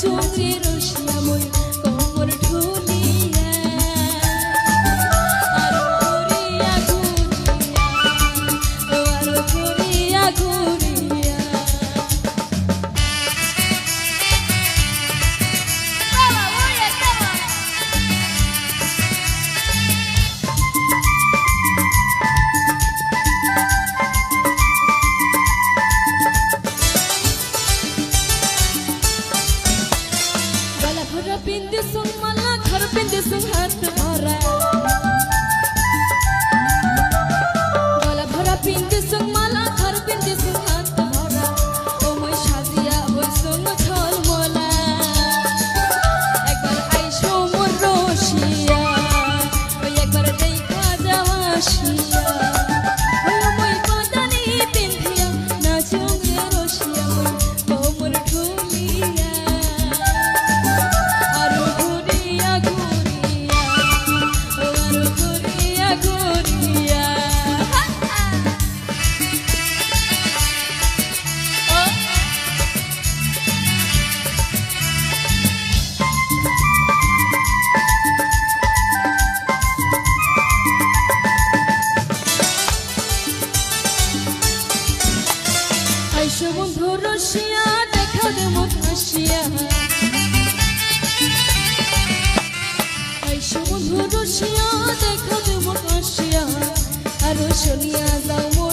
চুংরি রসিয়া মই কোমর ঢুলিয়া আর ঘুরিয়া ঘুরিয়া ঘুরিয়া पिंदी सुन मला घर पिंदी सुन हाथ भरा गला भरा पिंदी सुन मला घर पिंदी सुन हाथ भरा ओ मैं साजिया ओई सुन झोल मोला एक बार आइसो मोर रसिया ओई एक बार देखा जावासिया ओई मैं बदनी पिंदिया ना चुंगे रसिया ओई कोमर ढुलिया আইসো বন্ধু রসিয়া দেখা দে মুখ হাসিয়া আইসো বন্ধু রসিয়া দেখা দে মুখ হাসিয়া আর শুনিয়া যাও